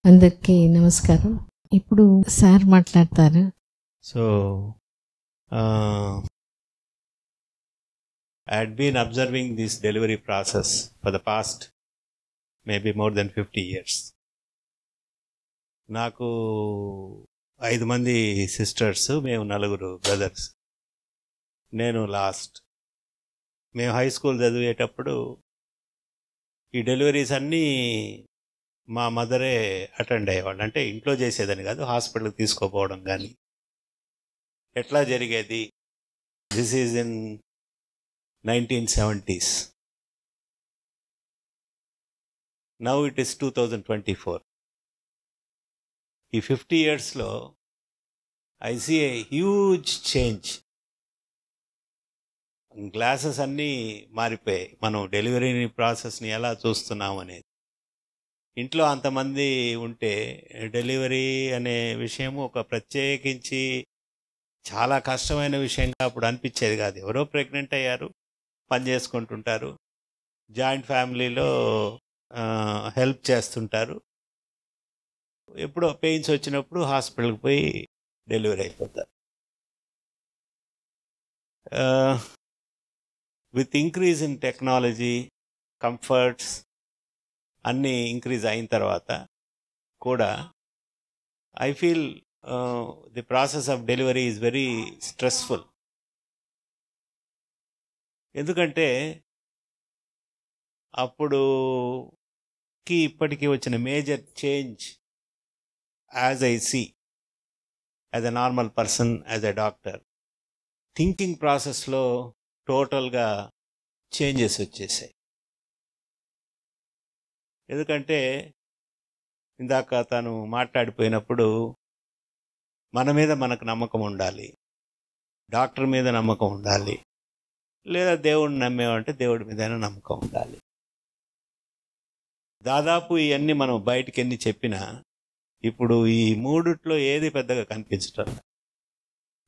అందరికీ నమస్కారం. ఇప్పుడు సార్ మాట్లాడతారు. So, I had been observing this delivery process for the past maybe more than 50 years. నాకు 5 మంది సిస్టర్స్, మేము 4 బ్రదర్స్. నేను లాస్ట్. మేము హై స్కూల్ చదివేటప్పుడు ఈ డెలివరీస్ అన్నీ మా మదరే అటెండ్ అయ్యేవాళ్ళు. అంటే ఇంట్లో చేసేదని కాదు, హాస్పిటల్కి తీసుకోపోవడం కానీ ఎట్లా జరిగేది. This is in 1970s. Now it is 2024. ఈ 50 yearsలో I see a huge change. Glasses అన్నీ మారిపోయాయి. మనం డెలివరీ ప్రాసెస్ని ఎలా చూస్తున్నాం అనేది. ఇంట్లో అంతమంది ఉంటే డెలివరీ అనే విషయము ఒక ప్రత్యేకించి చాలా కష్టమైన విషయంగా అప్పుడు అనిపించేది కాదు. ఎవరో ప్రెగ్నెంట్ అయ్యారు, పని చేసుకుంటుంటారు, జాయింట్ ఫ్యామిలీలో హెల్ప్ చేస్తుంటారు. ఎప్పుడో పెయిన్స్ వచ్చినప్పుడు హాస్పిటల్కి పోయి డెలివరీ అయిపోతారు. With increase in technology, comforts అన్నీ ఇంక్రీజ్ అయిన తర్వాత కూడా I feel the process of delivery is very stressful. ఎందుకంటే అప్పుడుకి ఇప్పటికీ వచ్చిన major change as I see as a normal person, as a doctor, thinking ప్రాసెస్లో టోటల్గా చేంజెస్ వచ్చేసాయి. ఎందుకంటే ఇందాక తను మాట్లాడిపోయినప్పుడు మన మీద మనకు నమ్మకం ఉండాలి, డాక్టర్ మీద నమ్మకం ఉండాలి, లేదా దేవుడిని నమ్మేమంటే దేవుడి మీదైనా నమ్మకం ఉండాలి. దాదాపు ఇవన్నీ మనం బయటికి ఎన్ని చెప్పినా ఇప్పుడు ఈ మూడిట్లో ఏది పెద్దగా కనిపించటం.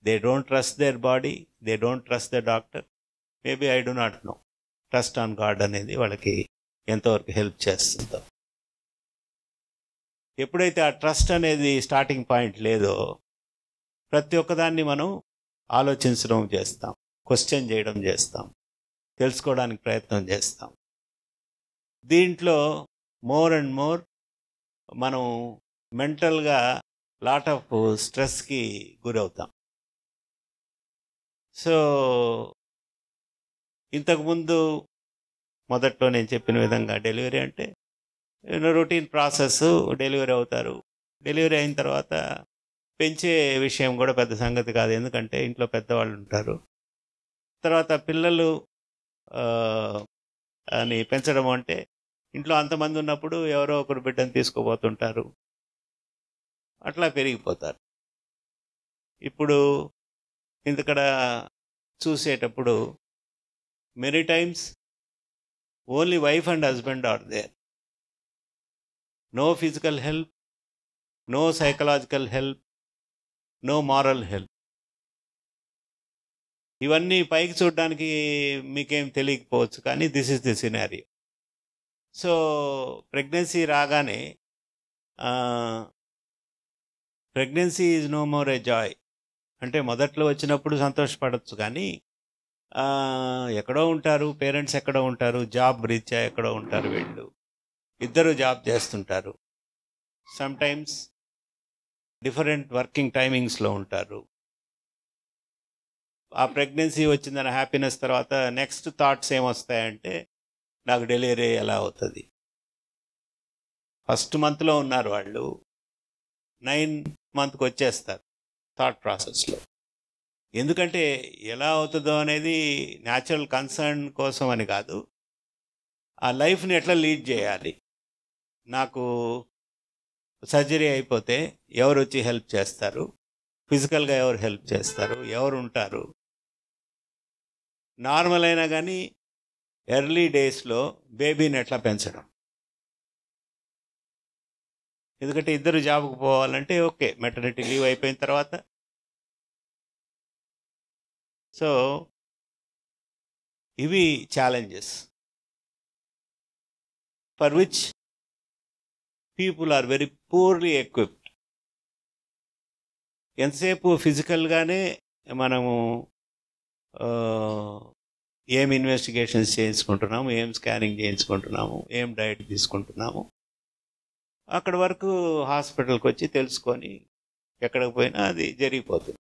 They don't trust their body, they don't trust the doctor. Maybe I do not know. Trust on god అనేది వాళ్ళకి ఎంతవరకు హెల్ప్ చేస్తుందో. ఎప్పుడైతే ఆ ట్రస్ట్ అనేది స్టార్టింగ్ పాయింట్ లేదో ప్రతి ఒక్కదాన్ని మనం ఆలోచించడం చేస్తాం, క్వశ్చన్ చేయడం చేస్తాం, తెలుసుకోవడానికి ప్రయత్నం చేస్తాం. దీంట్లో మోర్ అండ్ మోర్ మనం మెంటల్గా లాట్ ఆఫ్ స్ట్రెస్కి గురవుతాం. సో ఇంతకుముందు మొదట్లో నేను చెప్పిన విధంగా డెలివరీ అంటే రొటీన్ ప్రాసెస్, డెలివరీ అవుతారు. డెలివరీ అయిన తర్వాత పెంచే విషయం కూడా పెద్ద సంగతి కాదు, ఎందుకంటే ఇంట్లో పెద్దవాళ్ళు ఉంటారు. తర్వాత పిల్లలు అని పెంచడం అంటే ఇంట్లో అంతమంది ఉన్నప్పుడు ఎవరో ఒకరు బిడ్డను తీసుకుపోతుంటారు, అట్లా పెరిగిపోతారు. ఇప్పుడు ఇక్కడ చూసేటప్పుడు many times only wife and husband are there. No physical help, no psychological help, no moral help. ఇవన్నీ పైకి చూడడానికి మీకేం తెలియకపోవచ్చు, కానీ this is the scenario. So pregnancy రాగానే pregnancy is no more a joy. అంటే మొదట్లో వచ్చినప్పుడు సంతోషపడవచ్చు, కానీ ఎక్కడో ఉంటారు, పేరెంట్స్ ఎక్కడో ఉంటారు, జాబ్ రీత్యా ఎక్కడో ఉంటారు, వీళ్ళు ఇద్దరు జాబ్ చేస్తుంటారు, సమ్టైమ్స్ డిఫరెంట్ వర్కింగ్ టైమింగ్స్లో ఉంటారు. ఆ ప్రెగ్నెన్సీ వచ్చిందన్న హ్యాపీనెస్ తర్వాత నెక్స్ట్ థాట్స్ ఏమొస్తాయంటే నాకు డెలివరీ ఎలా అవుతుంది. ఫస్ట్ మంత్లో ఉన్నారు వాళ్ళు, 9th monthకి వచ్చేస్తారు థాట్ ప్రాసెస్లో. ఎందుకంటే ఎలా అవుతుందో అనేది న్యాచురల్ కన్సర్న్ కోసం అని కాదు, ఆ లైఫ్ని ఎట్లా లీడ్ చేయాలి. నాకు సర్జరీ అయిపోతే ఎవరు వచ్చి హెల్ప్ చేస్తారు, ఫిజికల్గా ఎవరు హెల్ప్ చేస్తారు, ఎవరు ఉంటారు. నార్మల్ అయినా కానీ ఎర్లీ డేస్లో బేబీని ఎట్లా పెంచడం. ఎందుకంటే ఇద్దరు జాబ్కి పోవాలంటే ఓకే, మెటర్నిటీ లీవ్ అయిపోయిన తర్వాత. సో ఇవి challenges for which people are very poorly equipped. ఎంతసేపు ఫిజికల్గానే మనము ఏం ఇన్వెస్టిగేషన్స్ చేయించుకుంటున్నాము, ఏం స్కానింగ్ చేయించుకుంటున్నాము, ఏం డైట్ తీసుకుంటున్నాము, అక్కడి వరకు హాస్పిటల్కి వచ్చి తెలుసుకొని ఎక్కడికి పోయినా అది జరిగిపోతుంది.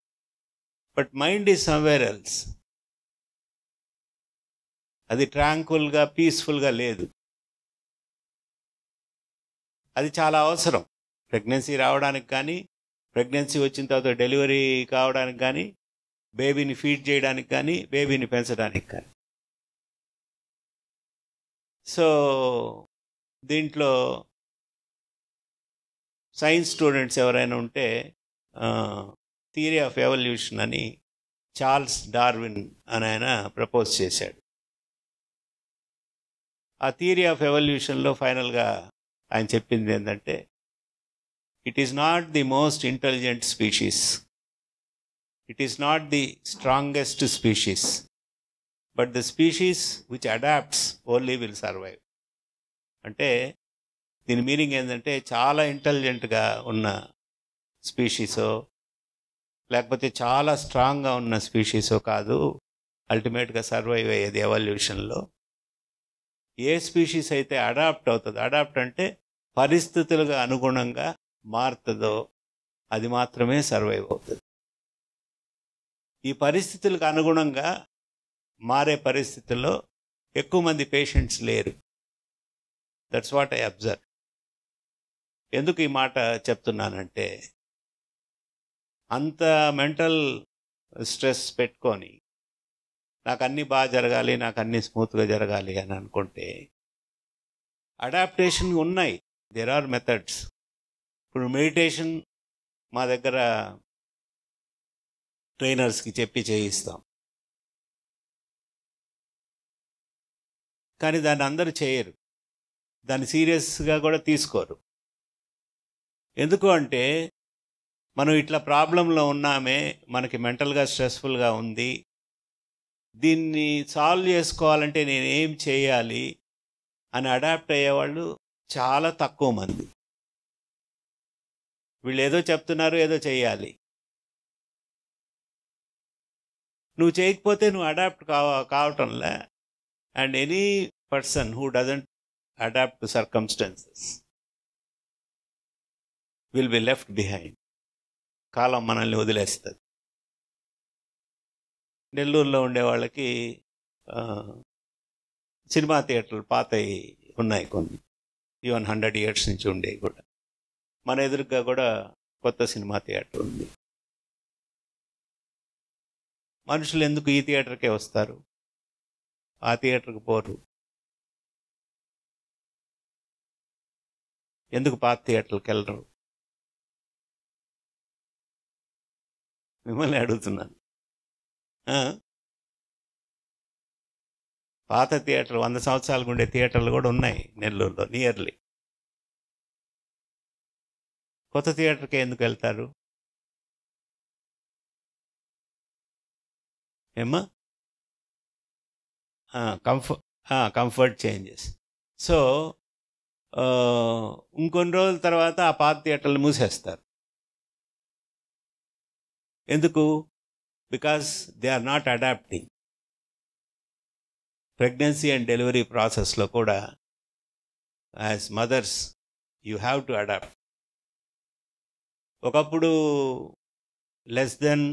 But mind is somewhere else. అది ట్రాంక్విల్గా పీస్ఫుల్గా లేదు. అది చాలా అవసరం ప్రెగ్నెన్సీ రావడానికి కానీ, ప్రెగ్నెన్సీ వచ్చిన తర్వాత డెలివరీ కావడానికి కానీ, బేబీని ఫీడ్ చేయడానికి కానీ, బేబీని పెంచడానికి కానీ. సో దీంట్లో సైన్స్ స్టూడెంట్స్ ఎవరైనా ఉంటే థియరీ ఆఫ్ ఎవల్యూషన్ అని చార్ల్స్ డార్విన్ అని ఆయన ప్రపోజ్ చేశాడు. ఆ థియరీ ఆఫ్ ఎవల్యూషన్లో ఫైనల్గా ఆయన చెప్పింది ఏంటంటే, it is not the most intelligent species, it is not the strongest species, but the species which adapts only will survive. అంటే దీని మీనింగ్ ఏంటంటే, చాలా ఇంటెలిజెంట్గా ఉన్న స్పీషీసో లేకపోతే చాలా స్ట్రాంగ్గా ఉన్న స్పీషీసో కాదు అల్టిమేట్గా సర్వైవ్ అయ్యేది ఎవల్యూషన్లో. ఏ స్పీషీస్ అయితే అడాప్ట్ అవుతుందో, అడాప్ట్ అంటే పరిస్థితులకు అనుగుణంగా మారుతుందో, అది మాత్రమే సర్వైవ్ అవుతుంది. ఈ పరిస్థితులకు అనుగుణంగా మారే పరిస్థితుల్లో ఎక్కువ మంది పేషెంట్స్ లేరు. That's what I observe. ఎందుకు ఈ మాట చెప్తున్నానంటే, అంత మెంటల్ స్ట్రెస్ పెట్టుకొని నాకు అన్నీ బాగా జరగాలి, నాకు అన్నీ స్మూత్గా జరగాలి అని అనుకుంటే అడాప్టేషన్ ఉన్నాయి. There are methods. ఇప్పుడు మెడిటేషన్ మా దగ్గర ట్రైనర్స్కి చెప్పి చేయిస్తాం, కానీ దాన్ని అందరూ చేయరు, దాన్ని సీరియస్గా కూడా తీసుకోరు. ఎందుకు అంటే, మనం ఇట్లా ప్రాబ్లంలో ఉన్నామే, మనకి మెంటల్గా స్ట్రెస్ఫుల్గా ఉంది, దీన్ని సాల్వ్ చేసుకోవాలంటే నేను ఏం చేయాలి అని అడాప్ట్ అయ్యేవాళ్ళు చాలా తక్కువ మంది. వీళ్ళు ఏదో చెప్తున్నారు, ఏదో చేయాలి. నువ్వు చేయకపోతే నువ్వు అడాప్ట్ కావటంలే. And any person who doesn't adapt to circumstances will be left behind. కాలం మనల్ని వదిలేస్తుంది. నెల్లూరులో ఉండే వాళ్ళకి సినిమా థియేటర్లు పాతవి ఉన్నాయి కొన్ని, ఈవెన్ 100 years నుంచి ఉండేవి కూడా. మన ఎదురుగా కూడా కొత్త సినిమా థియేటర్ ఉంది. మనుషులు ఎందుకు ఈ థియేటర్కే వస్తారు, ఆ థియేటర్కి పోరు? ఎందుకు పాత థియేటర్కి వెళ్ళరు? మిమ్మల్ని అడుగుతున్నాను. పాత థియేటర్లు 100 సంవత్సరాలకు ఉండే థియేటర్లు కూడా ఉన్నాయి నెల్లూరులో నియర్లీ. కొత్త థియేటర్కి ఎందుకు వెళ్తారు? ఏమ్మా? Comfort changes. సో ఇంకొన్ని రోజుల తర్వాత ఆ పాత థియేటర్లు మూసేస్తారు. ఎందుకు? Because they are not adapting. Pregnancy and delivery ప్రాసెస్లో కూడా as mothers you have to adapt. ఒకప్పుడు less than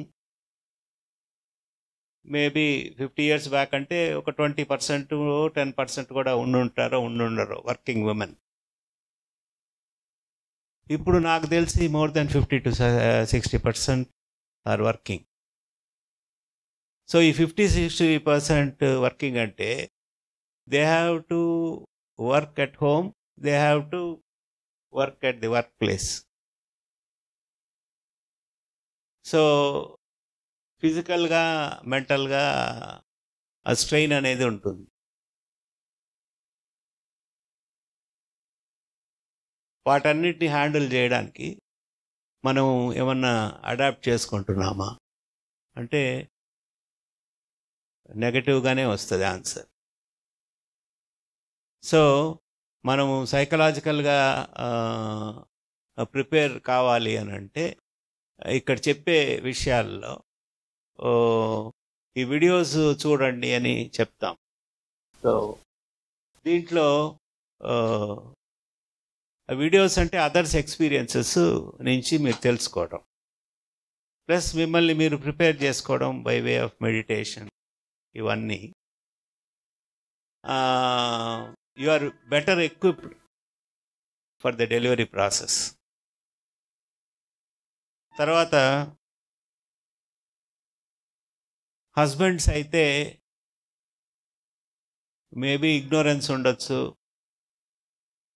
maybe 50 years back అంటే ఒక 20%, 10% కూడా ఉండుండరు వర్కింగ్ ఉమెన్. ఇప్పుడు నాకు తెలిసి more than 50 to 60% are working. So ఈ 50-60% వర్కింగ్ అంటే they have to work at home, they have to work at the work place. So ఫిజికల్గా మెంటల్గా ఆ స్ట్రెయిన్ అనేది ఉంటుంది. వాటన్నిటిని హ్యాండిల్ చేయడానికి మనం ఏమన్నా అడాప్ట్ చేసుకుంటున్నామా అంటే నెగటివ్గానే వస్తుంది ఆన్సర్. సో మనము సైకలాజికల్గా ప్రిపేర్ కావాలి అని అంటే ఇక్కడ చెప్పే విషయాల్లో ఈ వీడియోస్ చూడండి అని చెప్తాం. సో దీంట్లో వీడియోస్ అంటే అదర్స్ ఎక్స్పీరియన్సెస్ నుంచి మీరు తెలుసుకోవడం, ప్లస్ మిమ్మల్ని మీరు ప్రిపేర్ చేసుకోవడం బై వే ఆఫ్ మెడిటేషన్, ఇవన్నీ you are better equipped for the delivery process. తర్వాత హస్బెండ్స్ అయితే మేబీ ఇగ్నోరెన్స్ ఉండొచ్చు,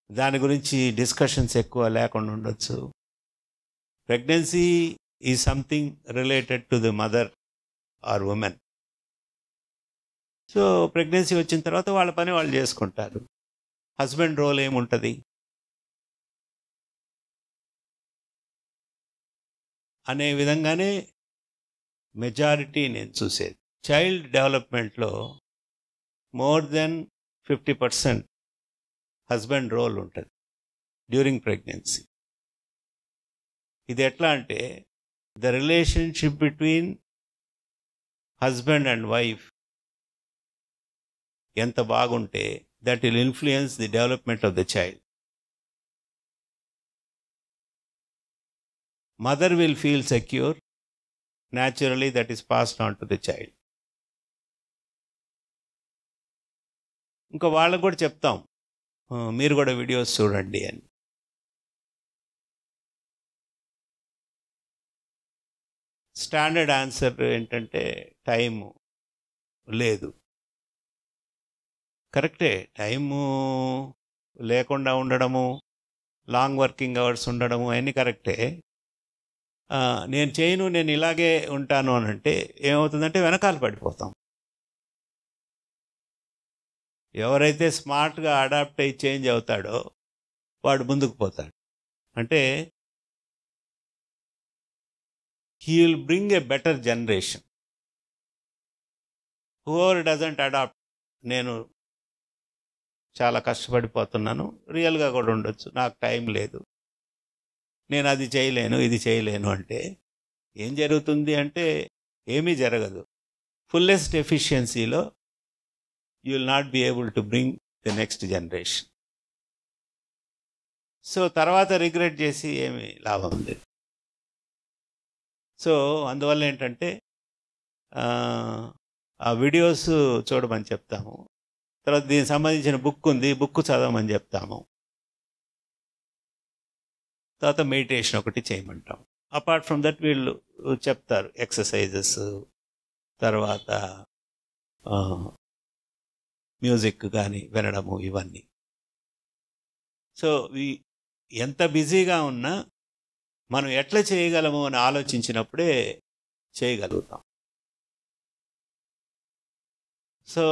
దాని గురించి డిస్కషన్స్ ఎక్కువ లేకుండా ఉండొచ్చు. Pregnancy is something related to the mother or women. So pregnancy వచ్చిన తర్వాత వాళ్ళ పని వాళ్ళు చేసుకుంటారు. హస్బెండ్ రోల్ ఏముంటుంది అనే విధంగానే మెజారిటీ నేను చూసేది. చైల్డ్ డెవలప్మెంట్లో మోర్ దెన్ 50% హస్బెండ్ రోల్ ఉంటుంది డ్యూరింగ్ ప్రెగ్నెన్సీ. ఇది ఎట్లా అంటే the relationship between husband and wife ఎంత బాగుంటే that will influence the development of the child. Mother will feel secure. Naturally, that is passed on to the child. ఇంకా వాళ్ళకు కూడా చెప్తాం, మీరు కూడా వీడియోస్ చూడండి అని. స్టాండర్డ్ ఆన్సర్ ఏంటంటే టైము లేదు. కరెక్టే, టైము లేకుండా ఉండడము, లాంగ్ వర్కింగ్ అవర్స్ ఉండడము అవన్నీ కరెక్టే. నేను చేయను, నేను ఇలాగే ఉంటాను అని అంటే ఏమవుతుందంటే వెనకాల పడిపోతాం. ఎవరైతే స్మార్ట్గా అడాప్ట్ అయ్యి చేంజ్ అవుతాడో వాడు ముందుకు పోతాడు. అంటే he will bring a better generation. Whoever doesn't adapt, నేను చాలా కష్టపడిపోతున్నాను, రియల్గా కూడా ఉండొచ్చు, నాకు టైం లేదు, నేను అది చేయలేను, ఇది చేయలేను అంటే ఏం జరుగుతుంది అంటే ఏమీ జరగదు. ఫుల్లెస్ట్ ఎఫిషియన్సీలో you will not be able to bring the next generation. So తర్వాత రిగ్రెట్ చేసి ఏమీ లాభం లేదు. సో అందువల్ల ఏంటంటే ఆ వీడియోస్ చూడమని చెప్తాము. తర్వాత దీనికి సంబంధించిన బుక్ ఉంది, బుక్ చదవమని చెప్తాము. తర్వాత మెడిటేషన్ ఒకటి చేయమంటాం. అపార్ట్ ఫ్రమ్ దట్ వీళ్ళు చెప్తారు ఎక్సర్సైజెస్, తర్వాత మ్యూజిక్ కానీ వినడము, ఇవన్నీ. సో ఎంత బిజీగా ఉన్నా మనం ఎట్లా చేయగలము అని ఆలోచించినప్పుడే చేయగలుగుతాం. సో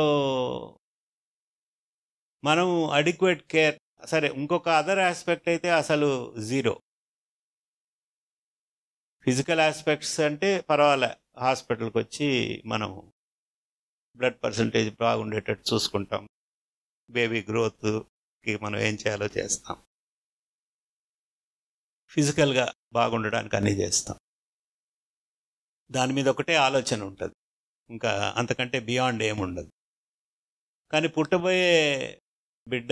మనం అడిక్వేట్ కేర్, సరే ఇంకొక అదర్ ఆస్పెక్ట్ అయితే అసలు జీరో. ఫిజికల్ ఆస్పెక్ట్స్ అంటే పర్వాలే, హాస్పిటల్కి వచ్చి మనం బ్లడ్ పర్సంటేజ్ బాగుండేటట్టు చూసుకుంటాం, బేబీ గ్రోత్కి మనం ఏం చేయాలో చేస్తాం, ఫిజికల్గా బాగుండడానికి అన్నీ చేస్తాం. దాని మీద ఒకటే ఆలోచన ఉంటుంది, ఇంకా అంతకంటే బియాండ్ ఏముండదు. కానీ పుట్టబోయే బిడ్డ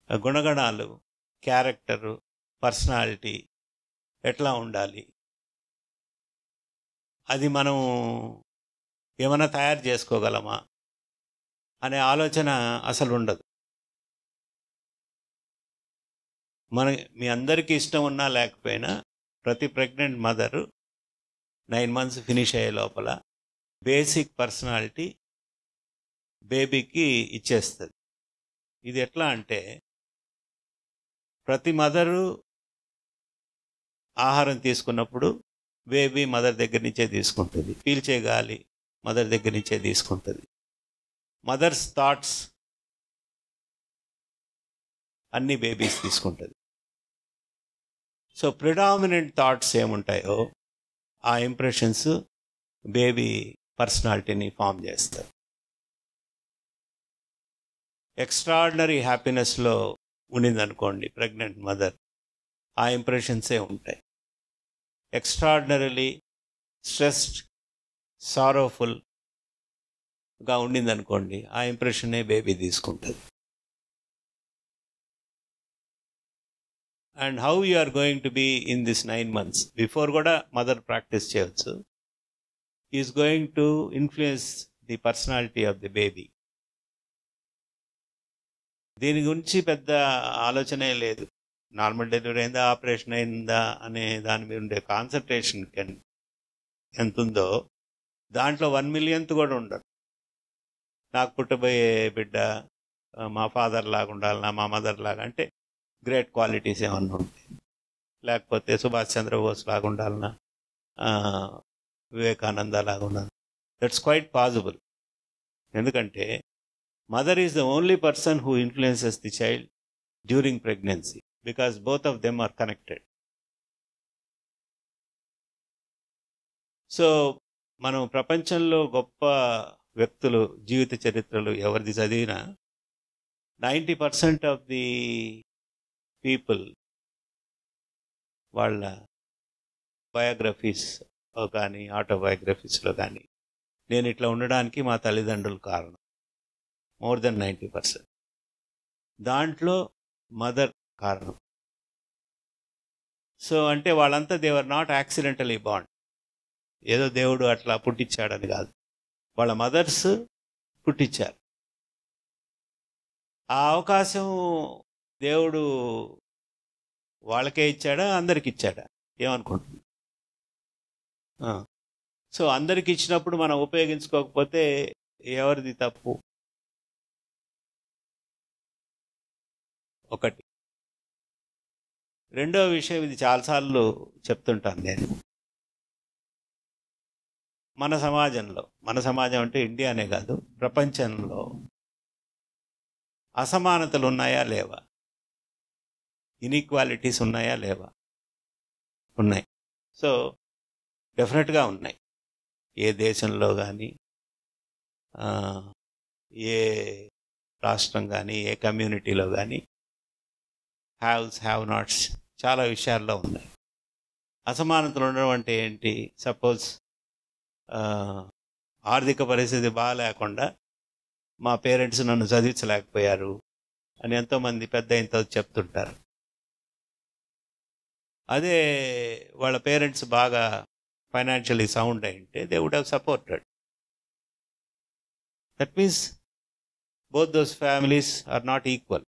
గుణగణాలు, క్యారెక్టరు, పర్సనాలిటీ ఎట్లా ఉండాలి, అది మనం ఏమైనా తయారు చేసుకోగలమా అనే ఆలోచన అసలు ఉండదు. మీ అందరికీ ఇష్టం ఉన్నా లేకపోయినా ప్రతి ప్రెగ్నెంట్ మదరు 9 months ఫినిష్ అయ్యే లోపల బేసిక్ పర్సనాలిటీ బేబీకి ఇచ్చేస్తుంది. ఇది ఎట్లా అంటే ప్రతి మదరు ఆహారం తీసుకున్నప్పుడు బేబీ మదర్ దగ్గర నుంచే తీసుకుంటుంది, పీల్చే గాలి మదర్ దగ్గర నుంచే తీసుకుంటుంది, మదర్స్ థాట్స్ అన్ని బేబీస్ తీసుకుంటుంది. సో ప్రిడామినెంట్ థాట్స్ ఏముంటాయో ఆ ఇంప్రెషన్స్ బేబీ పర్సనాలిటీని ఫామ్ చేస్తారు. ఎక్స్ట్రాడినరీ హ్యాపీనెస్లో ఉండిందనుకోండి ప్రెగ్నెంట్ మదర్, ఆ ఇంప్రెషన్సే ఉంటాయి. ఎక్స్ట్రాడినరీలీ స్ట్రెస్డ్, సారోఫుల్గా ఉండిందనుకోండి, ఆ ఇంప్రెషనే బేబీ తీసుకుంటుంది. And how you are going to be in this 9 months before కూడా మదర్ ప్రాక్టీస్ చేయవచ్చు. Is going to influence the personality of the baby. దీని గురించి పెద్ద ఆలోచనే లేదు. నార్మల్ డెలివరీ అయిందా, ఆపరేషన్ అయిందా అనే దాని మీద ఉండే కాన్సన్ట్రేషన్ ఎంత ఉందో దాంట్లో 1 millionth కూడా ఉండదు. నాకు పుట్టబోయే బిడ్డ మా ఫాదర్ లాగా ఉండాలన్నా, మా మదర్ లాగా, అంటే గ్రేట్ క్వాలిటీస్ ఏమన్నా ఉంటాయి. లేకపోతే సుభాష్ చంద్రబోస్ లాగా ఉండాలన్నా, వివేకానంద లాగా ఉండాలి. That's quite possible. ఎందుకంటే mother is the only person who influences the child during pregnancy, because both of them are connected. So మనం ప్రపంచంలో గొప్ప వ్యక్తులు జీవిత చరిత్రలు ఎవరిది చదివినా 90% ఆఫ్ ది పీపుల్ వాళ్ళ బయోగ్రఫీస్ కానీ ఆటోబయోగ్రఫీస్లో కానీ నేను ఇట్లా ఉండడానికి మా తల్లిదండ్రులు కారణం, మోర్ దెన్ 90%. దాంట్లో మదర్ కారణం. సో అంటే వాళ్ళంతా దే ఆర్ నాట్ యాక్సిడెంటలీ బాండ్, ఏదో దేవుడు అట్లా పుట్టించాడని కాదు, వాళ్ళ మదర్స్ పుట్టించారు. ఆ అవకాశం దేవుడు వాళ్ళకే ఇచ్చాడా, అందరికి ఇచ్చాడా ఏమనుకుంటున్నా? సో అందరికి ఇచ్చినప్పుడు మనం ఉపయోగించుకోకపోతే ఎవరిది తప్పు? ఒకటి. రెండో విషయం, ఇది చాలాసార్లు చెప్తుంటాను నేను, మన సమాజం అంటే ఇండియానే కాదు, ప్రపంచంలో అసమానతలు ఉన్నాయా లేవా? ఇన్ఈక్వాలిటీస్ ఉన్నాయా లేవా? ఉన్నాయి. సో డెఫినెట్గా ఉన్నాయి. ఏ దేశంలో కానీ, ఏ రాష్ట్రం కానీ, ఏ కమ్యూనిటీలో కానీ హ్యావ్స్, హ్యావ్ నాట్స్ చాలా విషయాల్లో ఉన్నాయి. అసమానతలు ఉండడం అంటే ఏంటి? సపోజ్ ఆర్థిక పరిస్థితి బాగాలేకుండా మా పేరెంట్స్ నన్ను చదివించలేకపోయారు అని ఎంతోమంది పెద్ద ఇంత చెప్తుంటారు. అదే వాళ్ళ పేరెంట్స్ బాగా ఫైనాన్షియలీ సౌండ్ అయింటే they would have supported. That means both those families are not equal.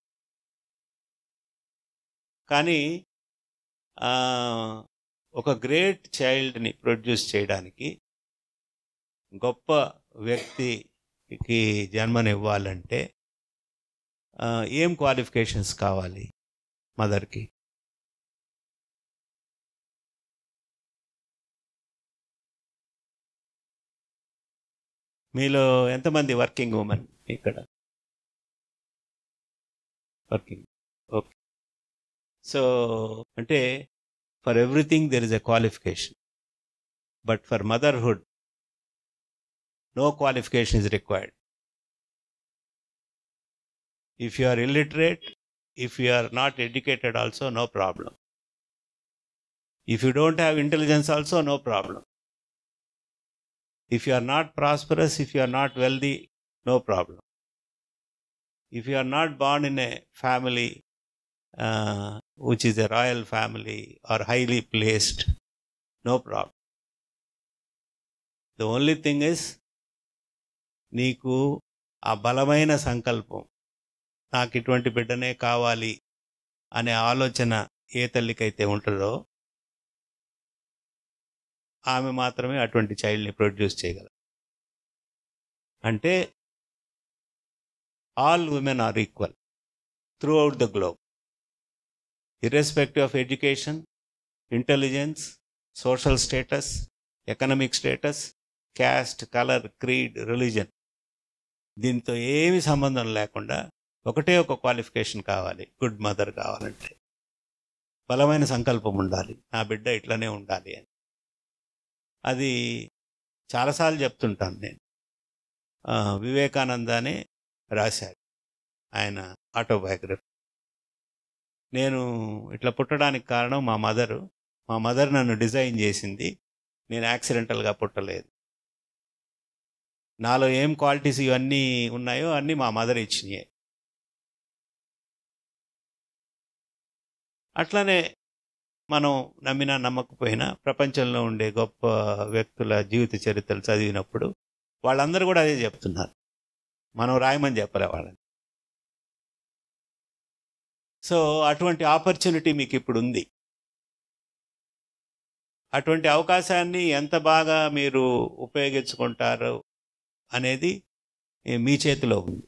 కానీ ఒక గ్రేట్ చైల్డ్ని ప్రొడ్యూస్ చేయడానికి, గొప్ప వ్యక్తికి జన్మనివ్వాలంటే ఏం క్వాలిఫికేషన్స్ కావాలి మదర్కి? మీలో ఎంతమంది వర్కింగ్ ఉమెన్ ఇక్కడ? Working, okay. సో అంటే for everything there is a qualification, but for motherhood no qualification is required. If you are illiterate, if you are not educated also, no problem. If you don't have intelligence also, no problem. If you are not prosperous, if you are not wealthy, no problem. If you are not born in a family which is a royal family or highly placed, no problem. The only thing is, నీకు ఆ బలమైన సంకల్పం, నాకు ఇటువంటి బిడ్డనే కావాలి అనే ఆలోచన ఏ తల్లికైతే ఉంటుందో ఆమె మాత్రమే అటువంటి చైల్డ్ని ప్రొడ్యూస్ చేయగలరు. అంటే all women are equal throughout the globe, irrespective of education, intelligence, social status, economic status, caste, colour, creed, religion, దీంతో ఏమి సంబంధం లేకుండా ఒకటే ఒక క్వాలిఫికేషన్ కావాలి. గుడ్ మదర్ కావాలంటే బలమైన సంకల్పం ఉండాలి, నా బిడ్డ ఇట్లనే ఉండాలి అని. అది చాలాసార్లు చెప్తుంటాను నేను. వివేకానందనే రాశాడు. ఆయన ఆటోబయోగ్రఫీ. నేను ఇట్లా పుట్టడానికి కారణం మా మదర్ నన్ను డిజైన్ చేసింది. నేను యాక్సిడెంటల్గా పుట్టలేదు. నాలో ఏం క్వాలిటీస్ ఇవన్నీ ఉన్నాయో అన్నీ మా మదర్ ఇచ్చినాయి. అట్లానే మనం నమ్మినా నమ్మకపోయినా ప్రపంచంలో ఉండే గొప్ప వ్యక్తుల జీవిత చరిత్రలు చదివినప్పుడు వాళ్ళందరూ కూడా అదే చెప్తున్నారు. మనం రాయమని చెప్పలే వాళ్ళని. సో అటువంటి ఆపర్చునిటీ మీకు ఇప్పుడు ఉంది. అటువంటి అవకాశాన్ని ఎంత బాగా మీరు ఉపయోగించుకుంటారు అనేది మీ చేతిలో ఉంది.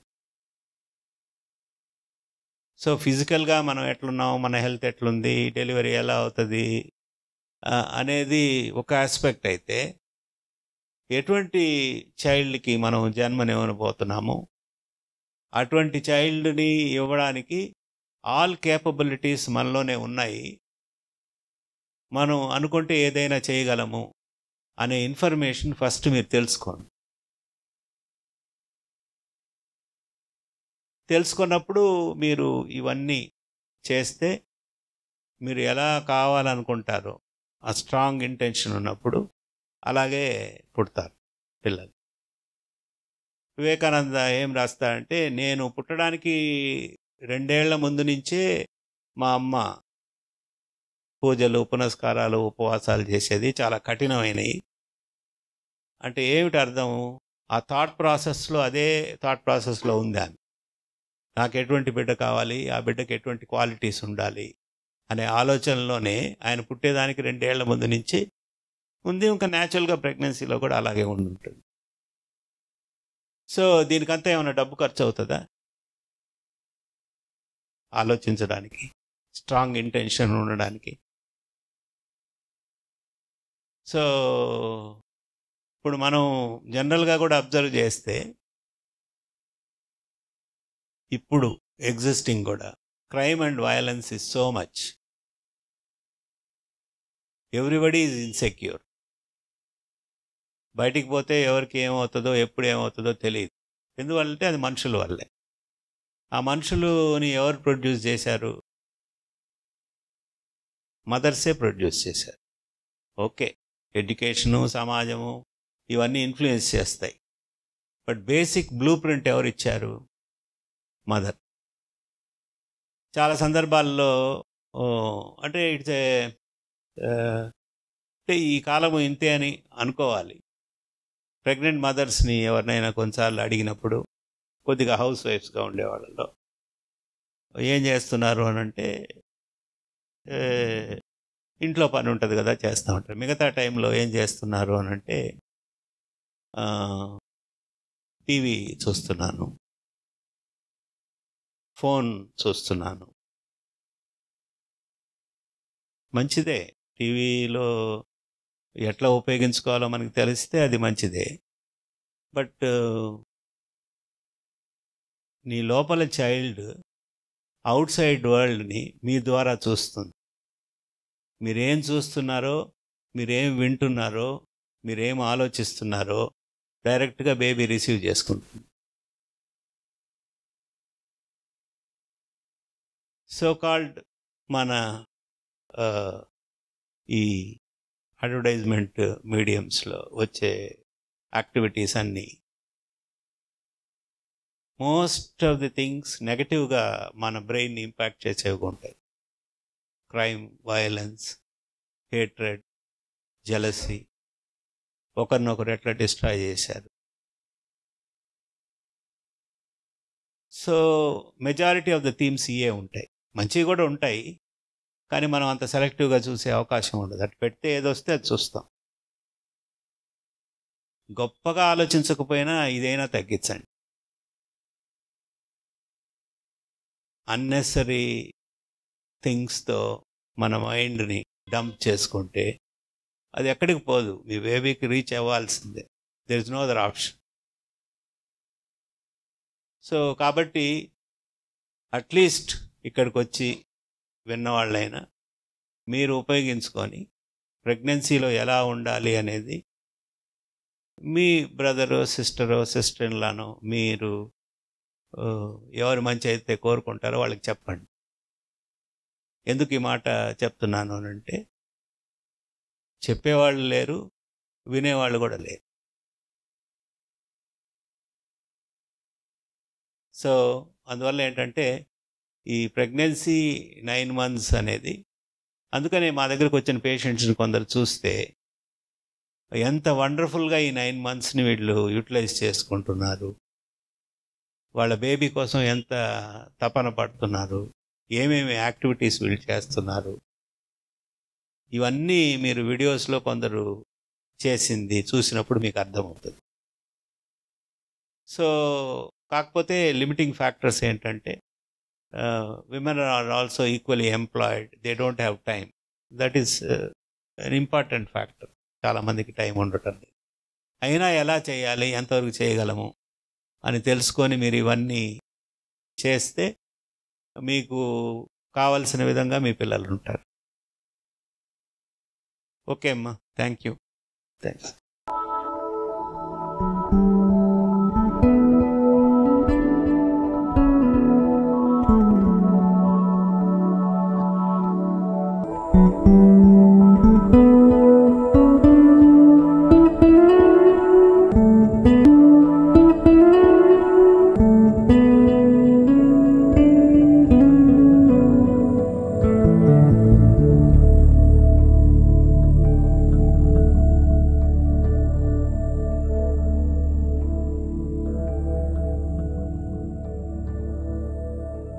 సో ఫిజికల్గా మనం ఎట్లున్నాం, మన హెల్త్ ఎట్లుంది, డెలివరీ ఎలా అవుతుంది అనేది ఒక ఆస్పెక్ట్ అయితే, ఎటువంటి చైల్డ్కి మనం జన్మనివ్వబోతున్నామో అటువంటి చైల్డ్ని ఇవ్వడానికి ఆల్ కేపబిలిటీస్ మనలోనే ఉన్నాయి. మనం అనుకుంటే ఏదైనా చేయగలము అనే ఇన్ఫర్మేషన్ ఫస్ట్ మీరు తెలుసుకోండి. తెలుసుకున్నప్పుడు మీరు ఇవన్నీ చేస్తే మీరు ఎలా కావాలనుకుంటారో ఆ స్ట్రాంగ్ ఇంటెన్షన్ ఉన్నప్పుడు అలాగే పుడతారు పిల్లలు. వివేకానంద ఏం రాస్తాడంటే, నేను పుట్టడానికి 2 ఏళ్ల ముందు నుంచే మా అమ్మ పూజలు, పునస్కారాలు, ఉపవాసాలు చేసేది, చాలా కఠినమైనవి. అంటే ఏమిటి అర్థం? ఆ థాట్ ప్రాసెస్లో, అదే థాట్ ప్రాసెస్లో ఉంది ఆమె. నాకు ఎటువంటి బిడ్డ కావాలి, ఆ బిడ్డకి ఎటువంటి క్వాలిటీస్ ఉండాలి అనే ఆలోచనలోనే ఆయన పుట్టేదానికి 2 ఏళ్ల ముందు నుంచి ఉంది. ఇంకా న్యాచురల్గా ప్రెగ్నెన్సీలో కూడా అలాగే ఉంటుంది. సో దీనికంతా ఏమైనా డబ్బు ఖర్చు అవుతుందా? ఆలోచించడానికి, స్ట్రాంగ్ ఇంటెన్షన్ ఉండడానికి. సో ఇప్పుడు మనం జనరల్గా కూడా అబ్జర్వ్ చేస్తే, ఇప్పుడు ఎగ్జిస్టింగ్ కూడా crime and violence is so much. Everybody is insecure. బయటికి పోతే ఎవరికి ఏమవుతుందో, ఎప్పుడు ఏమవుతుందో తెలియదు. ఎందువల్లంటే అది మనుషుల వల్లే. ఆ మనుషులుని ఎవరు ప్రొడ్యూస్ చేశారు? మదర్సే ప్రొడ్యూస్ చేశారు. ఓకే, ఎడ్యుకేషను, సమాజము ఇవన్నీ ఇన్ఫ్లుయెన్స్ చేస్తాయి. బట్ బేసిక్ బ్లూ ప్రింట్ ఎవరు ఇచ్చారు? మదర్. చాలా సందర్భాల్లో అంటే అంటే ఈ కాలము ఇంతే అని అనుకోవాలి. ప్రెగ్నెంట్ మదర్స్ని ఎవరినైనా కొన్నిసార్లు అడిగినప్పుడు, కొద్దిగా హౌస్ వైఫ్స్గా ఉండేవాళ్ళలో ఏం చేస్తున్నారు అని అంటే, ఇంట్లో పని ఉంటుంది కదా, చేస్తూ ఉంటారు. మిగతా టైంలో ఏం చేస్తున్నారు అని అంటే, టీవీ చూస్తున్నాను, ఫోన్ చూస్తున్నాను. మంచిదే, టీవీలో ఎట్లా ఉపయోగించుకోవాలో మనకు తెలిస్తే అది మంచిదే. బట్ నీ లోపల చైల్డ్ అవుట్ సైడ్ వరల్డ్ని మీ ద్వారా చూస్తుంది. మీరేం చూస్తున్నారో, మీరేం వింటున్నారో, మీరేం ఆలోచిస్తున్నారో డైరెక్ట్గా బేబీ రిసీవ్ చేసుకుంటుంది. సో కాల్డ్ మన ఈ అడ్వర్టైజ్మెంట్ మీడియంస్లో వచ్చే యాక్టివిటీస్ అన్నీ మోస్ట్ ఆఫ్ ది థింగ్స్ నెగటివ్గా మన బ్రెయిన్ని ఇంపాక్ట్ చేసేవి ఉంటాయి. క్రైమ్, వయలెన్స్, హేట్రెడ్, జెలసీ, ఒకరినొకరు ఎట్లా డిస్ట్రాయ్ చేశారు. So majority of the themes ఇవే ఉంటాయి. మంచివి కూడా ఉంటాయి, కానీ మనం అంత సెలెక్టివ్గా చూసే అవకాశం ఉండదు. అటు పెడితే ఏదొస్తే అది చూస్తాం. గొప్పగా ఆలోచించకపోయినా ఇదైనా తగ్గించండి. అన్నెసరీ థింగ్స్తో మన మైండ్ని డంప్ చేసుకుంటే అది ఎక్కడికి పోదు. మీ బేబీకి రీచ్ అవ్వాల్సిందే. There is no other option. So కాబట్టి అట్లీస్ట్ ఇక్కడికి వచ్చి విన్నవాళ్ళైనా మీరు ఉపయోగించుకొని ప్రెగ్నెన్సీలో ఎలా ఉండాలి అనేది మీ బ్రదరో, సిస్టర్ ఇన్ లానో మీరు ఎవరు మంచి అయితే కోరుకుంటారో వాళ్ళకి చెప్పండి. ఎందుకు ఈ మాట చెప్తున్నాను అంటే, చెప్పేవాళ్ళు లేరు, వినేవాళ్ళు కూడా లేరు. సో అందువల్ల ఏంటంటే ఈ ప్రెగ్నెన్సీ 9 months అనేది, అందుకనే మా దగ్గరకు వచ్చిన పేషెంట్స్ని కొందరు చూస్తే ఎంత వండర్ఫుల్గా ఈ 9 monthsని వీళ్ళు యూటిలైజ్ చేసుకుంటున్నారు, వాళ్ళ బేబీ కోసం ఎంత తపన పడుతున్నారు, ఏమేమి యాక్టివిటీస్ వీళ్ళు చేస్తున్నారు, ఇవన్నీ మీరు వీడియోస్లో కొందరు చేసింది చూసినప్పుడు మీకు అర్థమవుతుంది. సో కాకపోతే లిమిటింగ్ ఫ్యాక్టర్స్ ఏంటంటే, women are also equally employed, they don't have time. That is an important factor. చాలామందికి టైం ఉండటం లేదు. అయినా ఎలా చేయాలి, ఎంతవరకు చేయగలము అని తెలుసుకొని మీరు ఇవన్నీ చేస్తే మీకు కావలసిన విధంగా మీ పిల్లలు ఉంటారు. ఓకే అమ్మా, థ్యాంక్ యూ. థ్యాంక్స్.